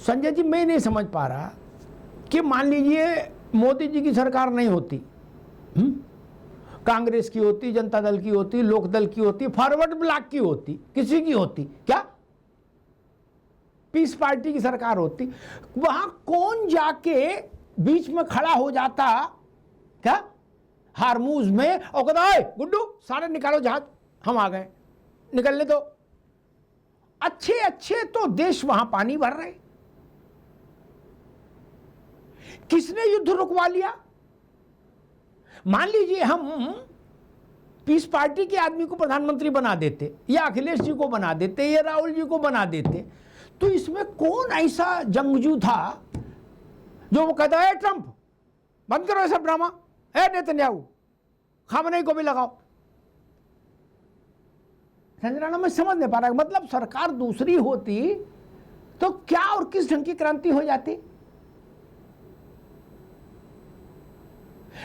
संजय जी, मैं नहीं समझ पा रहा कि मान लीजिए मोदी जी की सरकार नहीं होती, कांग्रेस की होती, जनता दल की होती, लोकदल की होती, फॉरवर्ड ब्लॉक की होती, किसी की होती, क्या पीस पार्टी की सरकार होती, वहां कौन जाके बीच में खड़ा हो जाता क्या हारमूज में और कहता है गुड्डू सारे निकालो जहाज, हम आ गए, निकलने दो। अच्छे अच्छे तो देश वहां पानी भर रहे, किसने युद्ध रुकवा लिया? मान लीजिए हम पीस पार्टी के आदमी को प्रधानमंत्री बना देते, या अखिलेश जी को बना देते, या राहुल जी को बना देते, तो इसमें कौन ऐसा जंगजू था जो वो कहता है ट्रंप बंद करो ये सब ड्रामा, नेतन्याहू खामनेई को भी लगाओ। संजना, मैं समझ नहीं पा रहा, मतलब सरकार दूसरी होती तो क्या और किस ढंग की क्रांति हो जाती,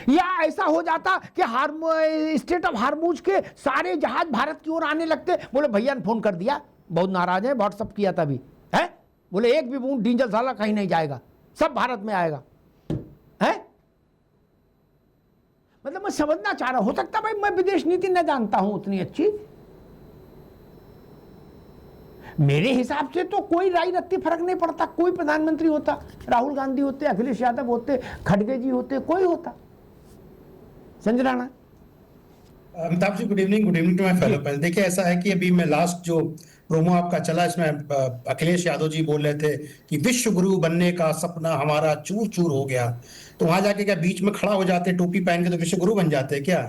या ऐसा हो जाता कि स्टेट ऑफ हारमूज के सारे जहाज भारत की ओर आने लगते, बोले भैया ने फोन कर दिया, बहुत नाराज है, व्हाट्सअप किया था अभी, है बोले एक भी बूंद डीजल साला कहीं नहीं जाएगा, सब भारत में आएगा, है? मतलब मैं समझना चाह रहा हूं, हो सकता भाई मैं विदेश नीति न जानता हूं उतनी अच्छी, मेरे हिसाब से तो कोई राय रत्ती फर्क नहीं पड़ता, कोई प्रधानमंत्री होता, राहुल गांधी होते, अखिलेश यादव होते, खड़गे जी होते, कोई होता। Sanjay Rana. Amitabh ji, good evening to my fellow पहले। देखिए, ऐसा है कि अभी मैं लास्ट जो प्रोमो आपका चला इसमें अखिलेश यादव जी बोल रहे थे कि विश्व गुरु बनने का सपना हमारा चूर चूर हो गया, तो वहां जाके क्या बीच में खड़ा हो जाते टोपी पहन के तो विश्व गुरु बन जाते क्या?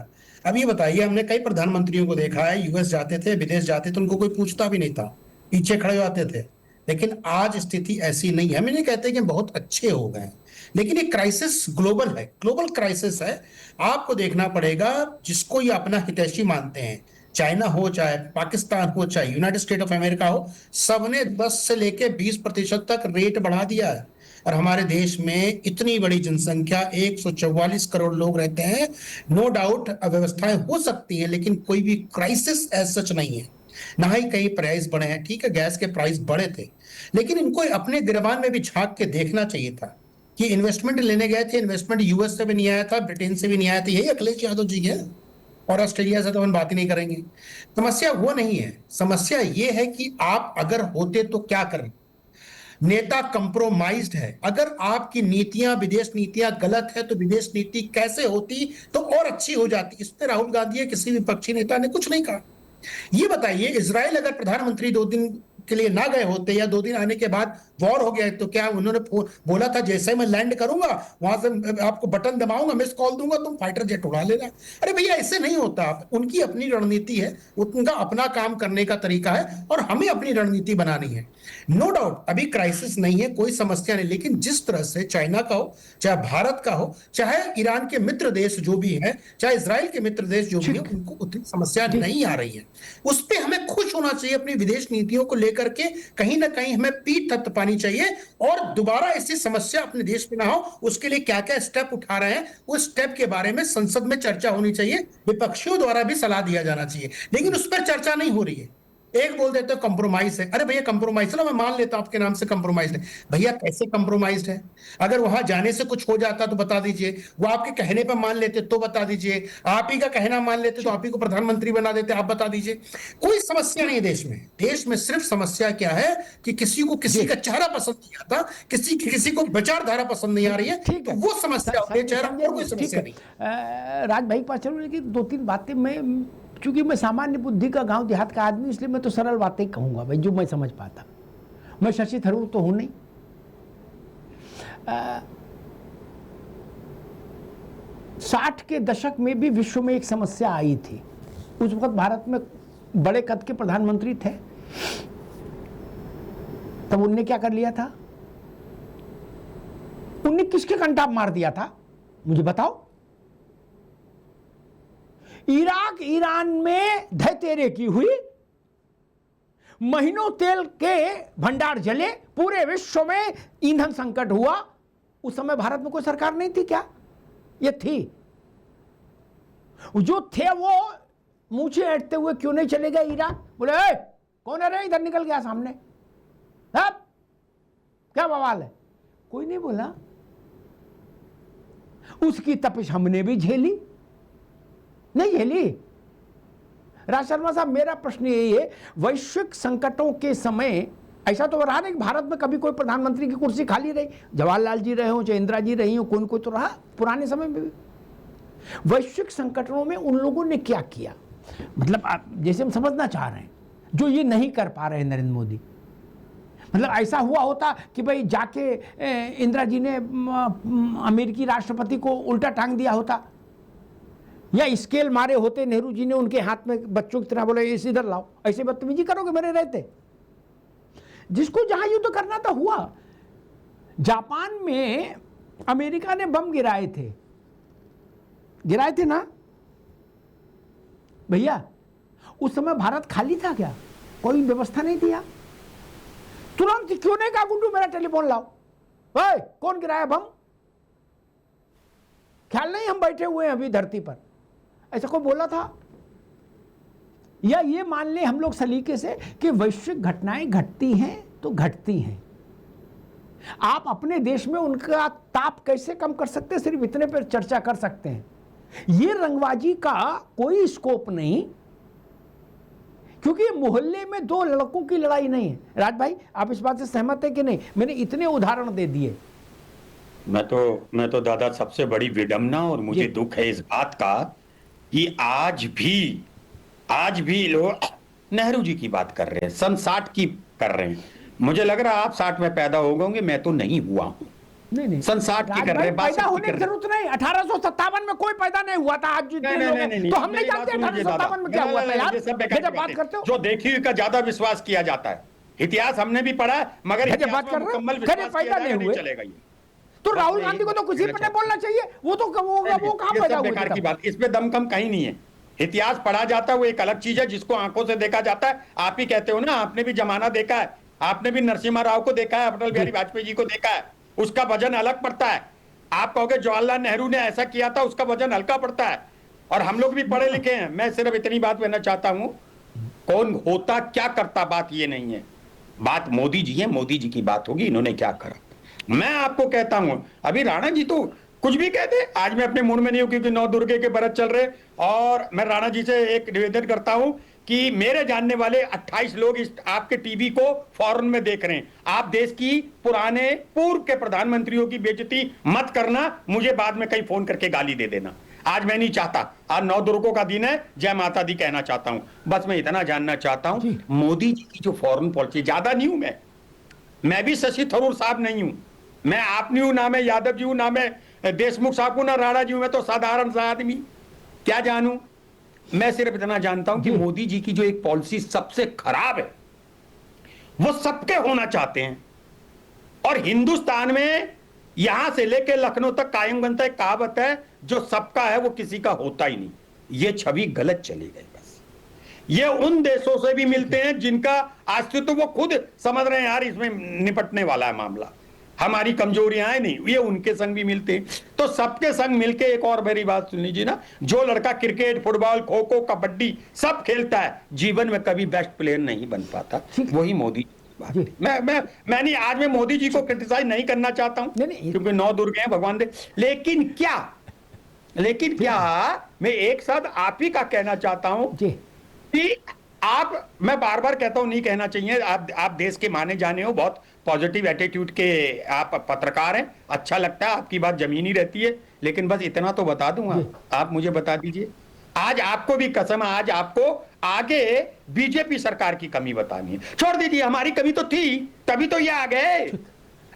अब ये बताइए, हमने कई प्रधानमंत्रियों को देखा है, यूएस जाते थे, विदेश जाते थे, उनको कोई पूछता भी नहीं था, पीछे खड़े हो जाते थे। लेकिन आज स्थिति ऐसी नहीं है। हम नहीं कहते कि बहुत अच्छे हो गए, लेकिन ये क्राइसिस ग्लोबल है, ग्लोबल क्राइसिस है। आपको देखना पड़ेगा, जिसको ये अपना हितैषी मानते हैं, चाइना हो, चाहे पाकिस्तान हो, चाहे यूनाइटेड स्टेट ऑफ अमेरिका हो, सबने 10 से लेके 20% तक रेट बढ़ा दिया है। और हमारे देश में इतनी बड़ी जनसंख्या, 144 करोड़ लोग रहते हैं, नो डाउट अव्यवस्थाएं हो सकती हैं, लेकिन कोई भी क्राइसिस एज सच नहीं है। ना ही कहीं प्राइस बढ़े हैं। ठीक है, गैस के प्राइस बढ़े थे, लेकिन इनको अपने गिरबान में भी झांक के देखना चाहिए था कि इन्वेस्टमेंट लेने गए थे, इन्वेस्टमेंट यूएस से भी नहीं आया था, ब्रिटेन से भी नहीं आया था, यही अखिलेश यादव जी है। और ऑस्ट्रेलिया से तो हम बात ही नहीं करेंगे। समस्या वो नहीं है, समस्या ये है कि आप अगर होते तो क्या करें। नेता कंप्रोमाइज्ड है। अगर आपकी नीतियां, विदेश नीतियां गलत है तो विदेश नीति कैसे होती तो और अच्छी हो जाती। इस पर राहुल गांधी या किसी विपक्षी नेता ने कुछ नहीं कहा। ये बताइए, इजराइल अगर प्रधानमंत्री 2 दिन के लिए ना गए होते या 2 दिन आने के बाद वॉर हो गया, तो क्या उन्होंने बोला था जैसे मैं लैंड करूंगा वहां से आपको बटन दबाऊंगा, मिस कॉल दूंगा, तुम फाइटर जेट उड़ा लेना? अरे भैया, ऐसे नहीं होता। उनकी अपनी रणनीति है, उनका अपना काम करने का तरीका है, और हमें अपनी रणनीति बनानी है। नो डाउट अभी क्राइसिस नहीं है, कोई समस्या नहीं, लेकिन जिस तरह से चाइना का हो, चाहे भारत का हो, चाहे ईरान के मित्र देश जो भी है, चाहे इजराइल के मित्र देश जो भी है, उनको उतनी समस्या नहीं आ रही है। उस पर हमें खुश होना चाहिए। अपनी विदेश नीतियों को लेकर के कहीं ना कहीं हमें पीठ थपथपानी चाहिए, और दोबारा ऐसी समस्या अपने देश में ना हो, उसके लिए क्या क्या स्टेप उठा रहे हैं, उस स्टेप के बारे में संसद में चर्चा होनी चाहिए, विपक्षियों द्वारा भी सलाह दिया जाना चाहिए, लेकिन उस पर चर्चा नहीं हो रही है। एक बोल देते हो कंप्रोमाइज है। अरे भैया, कंप्रोमाइज चलो मैं मान लेता हूं आपके नाम से कंप्रोमाइज है। भैया, कैसे कंप्रोमाइज है? अगर वहां जाने से कुछ हो जाता तो बता दीजिए, वो आपके कहने पर मान लेते तो बता दीजिए, आप ही का कहना मान लेते तो आप ही को प्रधानमंत्री बना देते, आप बता दीजिए। कोई समस्या नहीं देश में। देश में सिर्फ समस्या क्या है कि किसी को किसी का चेहरा पसंद नहीं आता, किसी को विचारधारा पसंद नहीं आ रही है, ठीक तो है, वो समस्या होती है, चेहरा और कोई समस्या नहीं। राज भाई पास चलो, लेकिन 2-3 बातें मैं, चूंकि मैं सामान्य बुद्धि का गांव देहात का आदमी, इसलिए मैं तो सरल बातें ही कहूंगा भाई, जो मैं समझ पाता। मैं शशि थरूर तो हूं नहीं। 60 के दशक में भी विश्व में एक समस्या आई थी। उस वक्त भारत में बड़े कद के प्रधानमंत्री थे, तब उनने क्या कर लिया था? उनने किसके कंटाप मार दिया था, मुझे बताओ? इराक ईरान में धैतेरे की हुई, महीनों तेल के भंडार जले, पूरे विश्व में ईंधन संकट हुआ। उस समय भारत में कोई सरकार नहीं थी क्या? ये थी। जो थे वो मुंह ऐंठते हुए क्यों नहीं चले गए इराक? बोले कौन है रे, इधर निकल गया सामने। क्या बवाल है? कोई नहीं बोला। उसकी तपिश हमने भी झेली, नहीं झेली? राज शर्मा साहब, मेरा प्रश्न यही है, वैश्विक संकटों के समय ऐसा तो रहा नहीं कि भारत में कभी कोई प्रधानमंत्री की कुर्सी खाली रही, जवाहरलाल जी रहे हो चाहे इंदिरा जी रही हो, कोई तो रहा पुराने समय में भी। वैश्विक संकटों में उन लोगों ने क्या किया, मतलब आप जैसे हम समझना चाह रहे हैं, जो ये नहीं कर पा रहे हैं नरेंद्र मोदी। मतलब ऐसा हुआ होता कि भाई जाके इंदिरा जी ने अमेरिकी राष्ट्रपति को उल्टा टांग दिया होता, या स्केल मारे होते नेहरू जी ने उनके हाथ में बच्चों की तरह, बोले इस इधर लाओ, ऐसे बदतमीजी करोगे मेरे रहते? जिसको जहां युद्ध करना था हुआ। जापान में अमेरिका ने बम गिराए थे ना भैया? उस समय भारत खाली था क्या? कोई व्यवस्था नहीं दिया? तुरंत क्यों नहीं कहा गुड्डू मेरा टेलीफोन लाओ, ओए कौन गिराया बम? ख्याल नहीं हम बैठे हुए हैं अभी धरती पर, ऐसा कोई बोला था? या ये मान ले हम लोग सलीके से कि वैश्विक घटनाएं घटती हैं तो घटती हैं, आप अपने देश में उनका ताप कैसे कम कर सकते हैं, सिर्फ इतने पर चर्चा कर सकते हैं। ये रंगबाजी का कोई स्कोप नहीं, क्योंकि ये मोहल्ले में दो लड़कों की लड़ाई नहीं है। राज भाई, आप इस बात से सहमत है कि नहीं? मैंने इतने उदाहरण दे दिए। मैं तो दादा सबसे बड़ी विडंबना और मुझे दुख है इस बात का कि आज भी लोग नेहरू जी की बात कर रहे हैं, सन 60 की कर रहे हैं। मुझे लग रहा है आप 60 में पैदा हो गए, मैं तो नहीं हुआ हूं। नहीं सन 60 की कर रहे हैं, पैदा होने की जरूरत नहीं। 1857 में कोई पैदा नहीं हुआ था। आज जितने लोग हैं, तो हम नहीं जानते 1857 में क्या हुआ था यार। जब बात करते हो जो देखी हुई का ज्यादा विश्वास किया जाता है, इतिहास हमने भी पढ़ा है, मगर जब बात कर रहे हो पैदा नहीं हुए चलेगा ये। तो राहुल गांधी को तो कुछ पर नहीं बोलना चाहिए, वो कहां पैदा हुए की बात, इसमें दमखम कहीं नहीं है। इतिहास पढ़ा जाता है वो एक अलग चीज है, जिसको आंखों से देखा जाता है। आप ही कहते हो ना, आपने भी जमाना देखा है, आपने भी नरसिम्हा राव को देखा है, अटल बिहारी वाजपेयी जी को देखा है, उसका वजन अलग पड़ता है। आप कहोगे जवाहरलाल नेहरू ने ऐसा किया था, उसका वजन हल्का पड़ता है। और हम लोग भी पढ़े लिखे हैं। मैं सिर्फ इतनी बात कहना चाहता हूं, कौन होता क्या करता बात ये नहीं है, बात मोदी जी है, मोदी जी की बात होगी, इन्होंने क्या करा। मैं आपको कहता हूं, अभी राणा जी तो कुछ भी कहते, आज मैं अपने मूड में नहीं हूं क्योंकि 9 दुर्गे के व्रत चल रहे। और मैं राणा जी से एक निवेदन करता हूं कि मेरे जानने वाले 28 लोग इस आपके टीवी को फॉरेन में देख रहे हैं। आप देश की पुराने पूर्व के प्रधानमंत्रियों की बेइज्जती मत करना, मुझे बाद में कहीं फोन करके गाली दे देना। आज मैं नहीं चाहता, आज 9 दुर्गों का दिन है, जय माता दी कहना चाहता हूं। बस मैं इतना जानना चाहता हूं, मोदी जी की जो फॉरेन पॉलिसी, ज्यादा नहीं हूं मैं भी शशि थरूर साहब नहीं हूं, मैं आप नहीं हूं, ना मैं यादव जी हूं, ना मैं देशमुख साहब हूं, ना राणा जी हूं, मैं तो साधारण सा आदमी, क्या जानूं। मैं सिर्फ इतना जानता हूं कि मोदी जी की जो एक पॉलिसी सबसे खराब है, वो सबके होना चाहते हैं। और हिंदुस्तान में यहां से लेकर लखनऊ तक कायम बनता है, कहावत है, जो सबका है वो किसी का होता ही नहीं। ये छवि गलत चली गई। बस ये उन देशों से भी मिलते हैं जिनका अस्तित्व वो खुद समझ रहे हैं यार इसमें निपटने वाला है मामला, हमारी कमजोरियां हैं नहीं, ये उनके संग भी मिलते हैं। तो सबके संग मिलके एक और मेरी बात सुन लीजिए ना, जो लड़का क्रिकेट, फुटबॉल, खो खो, कबड्डी सब खेलता है, जीवन में कभी बेस्ट प्लेयर नहीं बन पाता, वही मोदी। मैं नहीं, आज मैं मोदी जी को क्रिटिसाइज नहीं करना चाहता हूं क्योंकि 9 दुर्गे हैं, भगवान दे। लेकिन क्या मैं एक साथ आप ही का कहना चाहता हूं कि आप, मैं बार बार कहता हूं नहीं कहना चाहिए, आप देश के माने जाने हो, बहुत पॉजिटिव एटीट्यूड के आप पत्रकार हैं, अच्छा लगता है, आपकी बात जमीनी रहती है। लेकिन बस इतना तो बता दूंगा, आप मुझे बता दीजिए, आज आपको भी कसम है, आज आपको आगे बीजेपी सरकार की कमी बतानी है। छोड़ दीजिए, हमारी कमी तो थी, तभी तो ये आ गए,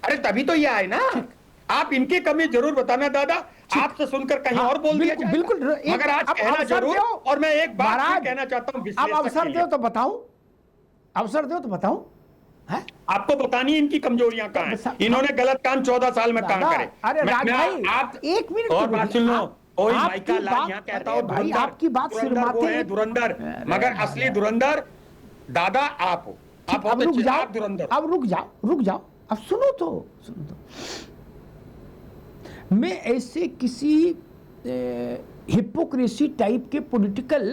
अरे तभी तो ये आए ना। आप इनकी कमी जरूर बताना दादा, आपसे सुनकर कहीं और बोल दिया जाएगा। बिल्कुल, मगर आज कहना जरूर। और मैं एक बात कहना चाहता हूं, अब अवसर दो तो बताऊं, अवसर दो तो बताऊं, है? आपको बतानी इनकी कमजोरियां कहां हैं। इन्होंने गलत काम 14 साल में कहां करे। अरे राज भाई, आप 1 मिनट और बात सुन लो, कोई माइका लाल यहाँ कहता हो भाई, आपकी बात सिर माथे है धुरंधर, मगर असली धुरंधर दादा आप हो। अब रुक जाओ, अब रुक जाओ, अब सुनो तो। मैं ऐसे किसी हिपोक्रेसी टाइप के पॉलिटिकल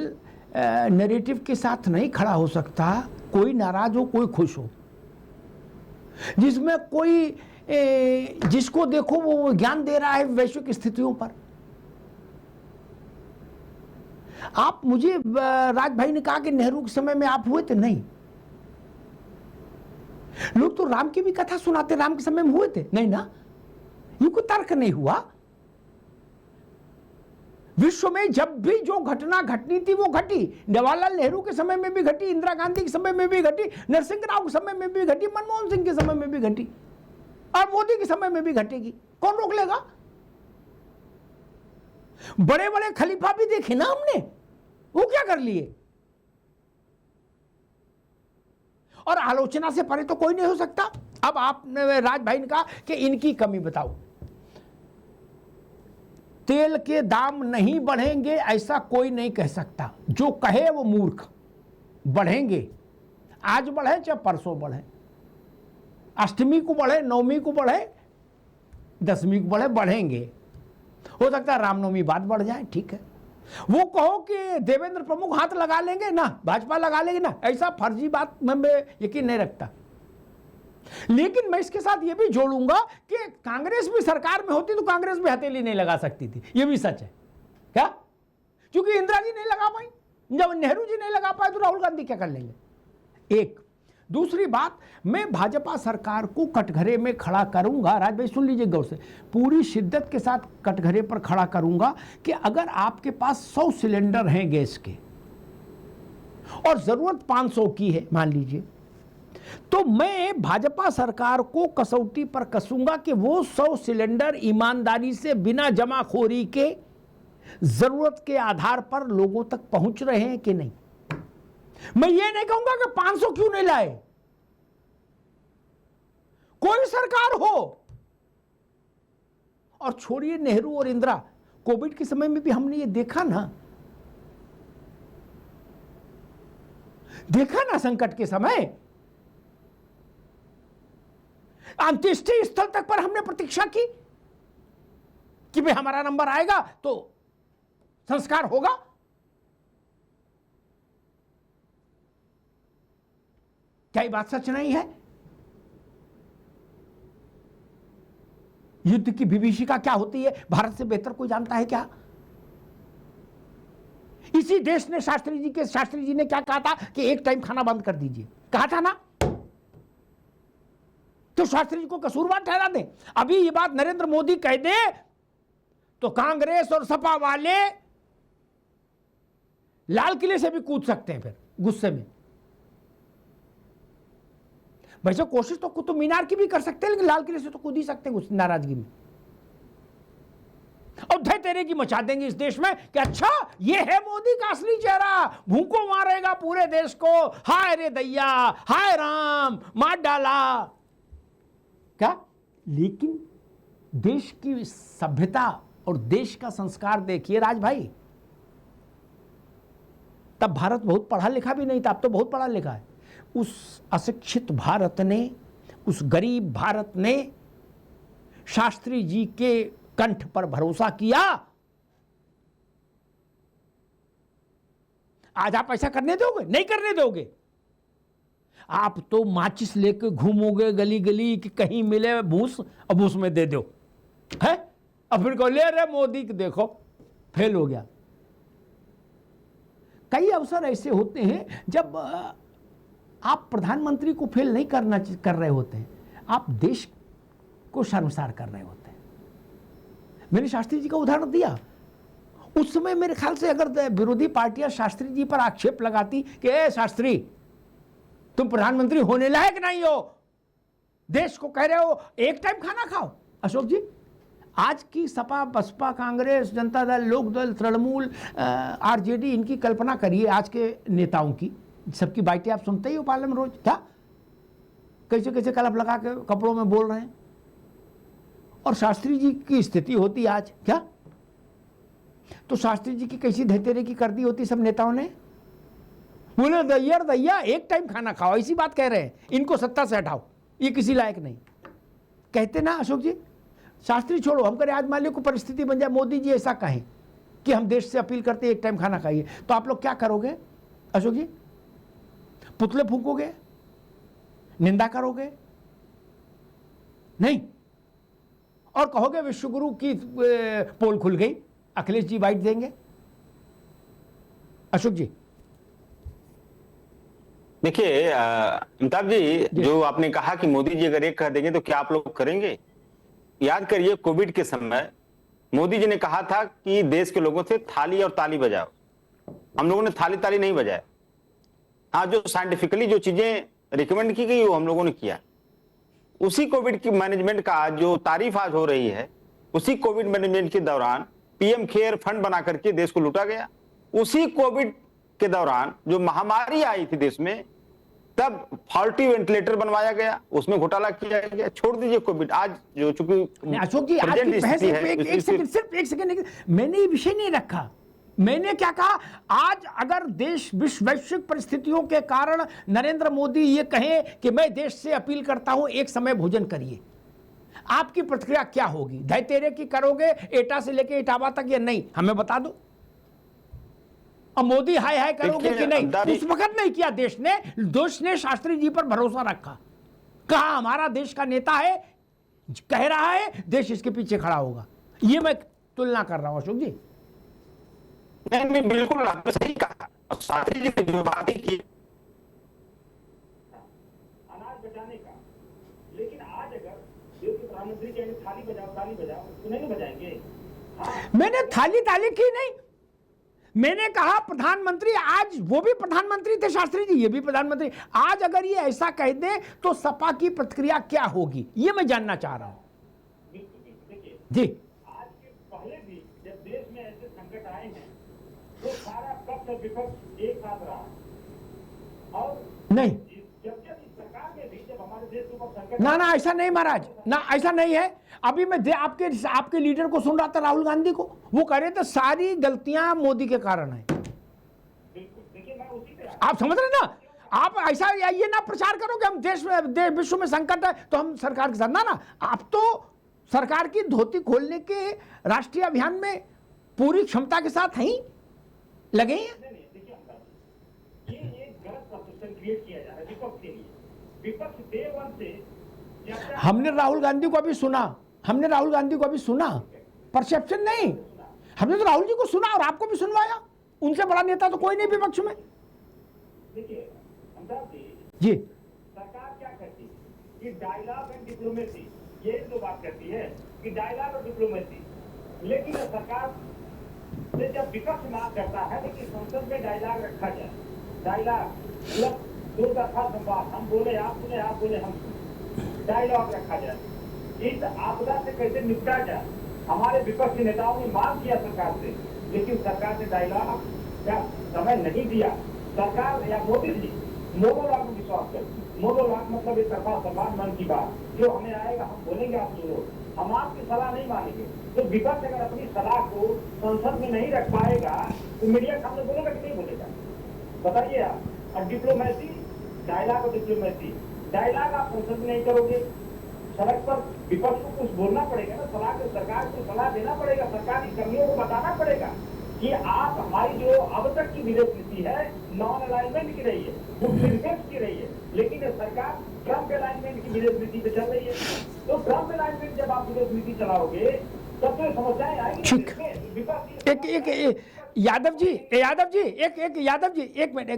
नैरेटिव के साथ नहीं खड़ा हो सकता, कोई नाराज हो कोई खुश हो। जिसमें कोई जिसको देखो वो ज्ञान दे रहा है वैश्विक स्थितियों पर। आप मुझे राज भाई ने कहा कि नेहरू के समय में आप हुए थे, नहीं। लोग तो राम की भी कथा सुनाते, राम के समय में हुए थे, नहीं ना, ये कोई तर्क नहीं हुआ। विश्व में जब भी जो घटना घटनी थी वो घटी। जवाहरलाल नेहरू के समय में भी घटी, इंदिरा गांधी के समय में भी घटी, नरसिंह राव के समय में भी घटी, मनमोहन सिंह के समय में भी घटी, और मोदी के समय में भी घटेगी। कौन रोक लेगा? बड़े बड़े खलीफा भी देखे ना हमने, वो क्या कर लिए? और आलोचना से परे तो कोई नहीं हो सकता। अब आपने राज भाई ने कहा कि इनकी कमी बताओ। तेल के दाम नहीं बढ़ेंगे ऐसा कोई नहीं कह सकता, जो कहे वो मूर्ख। बढ़ेंगे, आज बढ़े चाहे परसों बढ़े, अष्टमी को बढ़े, नवमी को बढ़े, दसवीं को बढ़े, बढ़ेंगे। हो सकता है रामनवमी बाद बढ़ जाए, ठीक है। वो कहो कि देवेंद्र प्रमुख हाथ लगा लेंगे ना, भाजपा लगा लेंगे ना, ऐसा फर्जी बात मैं यकीन नहीं रखता। लेकिन मैं इसके साथ ये भी जोड़ूंगा कि कांग्रेस भी सरकार में होती तो कांग्रेस भी हथेली नहीं लगा सकती थी, ये भी सच है क्या? क्योंकि इंदिरा जी नहीं लगा पाई, जब नेहरू जी नहीं लगा पाए तो राहुल गांधी क्या कर लेंगे? एक दूसरी बात, मैं भाजपा सरकार को कटघरे में खड़ा करूंगा। राज भाई सुन लीजिए गौर से, पूरी शिद्दत के साथ कटघरे पर खड़ा करूंगा कि अगर आपके पास 100 सिलेंडर हैं गैस के और जरूरत 500 की है मान लीजिए, तो मैं भाजपा सरकार को कसौटी पर कसूंगा कि वो 100 सिलेंडर ईमानदारी से बिना जमाखोरी के जरूरत के आधार पर लोगों तक पहुंच रहे हैं कि नहीं। मैं ये नहीं कहूंगा कि 500 क्यों नहीं लाए, कोई सरकार हो। और छोड़िए नेहरू और इंदिरा, कोविड के समय में भी हमने ये देखा ना, संकट के समय अंत्येष्टि स्थल तक पर हमने प्रतीक्षा की कि भाई हमारा नंबर आएगा तो संस्कार होगा। क्या ये बात सच नहीं है? युद्ध की विभीषिका क्या होती है भारत से बेहतर कोई जानता है क्या? इसी देश ने शास्त्री जी ने क्या कहा था कि एक टाइम खाना बंद कर दीजिए, कहा था ना। तो शास्त्री जी को कसूरवार ठहरा दें। अभी ये बात नरेंद्र मोदी कह दे तो कांग्रेस और सपा वाले लाल किले से भी कूद सकते हैं फिर गुस्से में। वैसे कोशिश तो कुतुब मीनार की भी कर सकते हैं, लेकिन लाल किले से तो कूद ही सकते हैं नाराजगी में। और धय तेरे की मचा देंगे इस देश में कि अच्छा ये है मोदी का असली चेहरा, भूखों मारेगा पूरे देश को, हाय रे दैया, हाय राम, मार डाला क्या। लेकिन देश की सभ्यता और देश का संस्कार देखिए राज भाई, तब भारत बहुत पढ़ा लिखा भी नहीं था, अब तो बहुत पढ़ा लिखा है। उस अशिक्षित भारत ने, उस गरीब भारत ने शास्त्री जी के कंठ पर भरोसा किया। आज आप ऐसा करने दोगे? नहीं करने दोगे। आप तो माचिस लेकर घूमोगे गली गली कि कहीं मिले भूस, अब उसमें दे दो है, अब फिर को ले रहे मोदी के देखो फेल हो गया। कई अवसर ऐसे होते हैं जब आप प्रधानमंत्री को फेल नहीं कर रहे होते हैं, आप देश को शर्मसार कर रहे होते हैं। मैंने शास्त्री जी का उदाहरण दिया। उस समय मेरे ख्याल से अगर विरोधी पार्टियां शास्त्री जी पर आक्षेप लगाती कि ए शास्त्री तुम प्रधानमंत्री होने लायक नहीं हो, देश को कह रहे हो एक टाइम खाना खाओ। अशोक जी, आज की सपा, बसपा, कांग्रेस, जनता दल, लोक दल, तृणमूल, आरजेडी, इनकी कल्पना करिए आज के नेताओं की। सबकी बातें आप सुनते ही हो पार्लियामेंट रोज, क्या कैसे कैसे कलप लगा के कपड़ों में बोल रहे हैं। और शास्त्री जी की स्थिति होती आज क्या, तो शास्त्री जी की कैसी धैतेरे की कर दी होती सब नेताओं ने। बोले दैया एक टाइम खाना खाओ, ऐसी बात कह रहे हैं, इनको सत्ता से हटाओ, ये किसी लायक नहीं कहते ना अशोक जी। शास्त्री छोड़ो, हम करें आज मान लो को परिस्थिति बन जाए, मोदी जी ऐसा कहें कि हम देश से अपील करते एक टाइम खाना खाइए, तो आप लोग क्या करोगे अशोक जी? पुतले फूकोगे, निंदा करोगे, नहीं। और कहोगे विश्वगुरु की पोल खुल गई, अखिलेश जी बाइट देंगे। अशोक जी देखिए अमिताभ जी, जो आपने कहा कि मोदी जी अगर एक कह देंगे तो क्या आप लोग करेंगे? याद करिए कोविड के समय मोदी जी ने कहा था कि देश के लोगों से थाली और ताली बजाओ। हम लोगों ने थाली ताली नहीं बजाया। हाँ, जो साइंटिफिकली जो चीजें रिकमेंड की गई वो हम लोगों ने किया। उसी कोविड की मैनेजमेंट का जो तारीफ आज हो रही है, उसी कोविड मैनेजमेंट के दौरान पीएम केयर फंड बना करके देश को लूटा गया। उसी कोविड के दौरान जो महामारी आई थी देश में, तब फॉल्टी वेंटिलेटर बनवाया गया, उसमें घोटाला किया गया। छोड़ दीजिए कोविड, आज जो चूंकि अशोक जी आज की बहस सिर्फ एक सेकंड, मैंने ये विषय नहीं रखा। मैंने क्या कहा, आज अगर देश वैश्विक परिस्थितियों के कारण नरेंद्र मोदी ये कहें कि मैं देश से अपील करता हूं एक समय भोजन करिए, आपकी प्रतिक्रिया क्या होगी? धैर्य की करोगे एटा से लेके इटावा तक या नहीं, हमें बता दो। अब मोदी हाय हाय करोगे कि नहीं? उस वक्त नहीं किया देश ने शास्त्री जी पर भरोसा रखा, कहा हमारा देश का नेता है, कह रहा है, देश इसके पीछे खड़ा होगा। ये मैं तुलना कर रहा हूं अशोक जी। नहीं, बिल्कुल आपने सही कहा। शास्त्री जी ने जो बातें की अनाज बचाने का, लेकिन आज अगर देश के प्रधानमंत्री कहेंगे थाली बजाओ तो नहीं बजाएंगे। मैंने थाली ताली की नहीं, मैंने कहा प्रधानमंत्री, आज वो भी प्रधानमंत्री थे शास्त्री जी, ये भी प्रधानमंत्री, आज अगर ये ऐसा कह दे तो सपा की प्रतिक्रिया क्या होगी, ये मैं जानना चाह रहा हूं। जी आज के पहले भी जब देश में ऐसे संकट आए हैं तो सारा पक्ष और विपक्ष एक साथ रहा, और नहीं जब इस सरकार में भी जब हमारे देश के ऊपर संकट ना ऐसा नहीं महाराज, ना ऐसा नहीं है। अभी मैं आपके लीडर को सुन रहा था, राहुल गांधी को, वो कह रहे थे सारी गलतियां मोदी के कारण है। आप समझ रहे ना? आप ऐसा ये ना प्रचार करो कि हम देश विश्व में संकट है तो हम सरकार के साथ, ना आप तो सरकार की धोती खोलने के राष्ट्रीय अभियान में पूरी क्षमता के साथ ही लगे हैं। ये एक गलत परसेप्शन क्रिएट किया जा रहा है विपक्ष के लिए। विपक्ष डे वन से हमने राहुल गांधी को अभी सुना, परसेप्शन नहीं, हमने तो राहुल जी को सुना और आपको भी सुनवाया। उनसे बड़ा नेता तो कोई नहीं विपक्ष में। देखिए जी सरकार क्या करती है कि डायलॉग एंड डिप्लोमेसी, ये जो बात करती है कि डायलॉग और डिप्लोमेसी, लेकिन सरकार से जब विपक्ष मांग करता है लेकिन संसद में डायलॉग रखा जाए, डायलॉग मतलब दो तरफा संवाद, हम बोले आप सुने, आप बोले हम सुने, डायलॉग रखा जाए, इस आपदा से कैसे निपटा जाए। हमारे विपक्षी नेताओं ने मांग किया सरकार से, लेकिन सरकार ने डायलॉग का समय नहीं दिया। सरकार या मोदी जी मोनोलॉग में विश्वास करते, मोनोलॉग मतलब एक तरफा संवाद, मन की बात, जो हमें आएगा हम बोलेंगे, आप सुनो, हम आपकी सलाह नहीं मानेंगे। तो विपक्ष अगर अपनी सलाह को संसद में नहीं रख पाएगा तो मीडिया के सामने बोलेगा कि नहीं बोलेगा, बताइए आप। और डिप्लोमेसी, डायलॉग और डिप्लोमेसी, डायलॉग आप संसद में नहीं करोगे, सड़क पर विपक्ष को कुछ बोलना पड़ेगा ना, सरकार को सलाह देना पड़ेगा, सरकार की कर्मियों को बताना पड़ेगा कि आप हमारी जो अब तक की विदेश नीति है नॉन अलाइनमेंट की रही है, वो डिफेंस की रही है, लेकिन ये सरकार ट्रम्प अलाइनमेंट की विदेश नीति पे चल रही है। तो ट्रम्प अलाइनमेंट जब आप विदेश नीति चलाओगे तब तो समस्याएं आएगी। एक यादव जी, एक मिनट।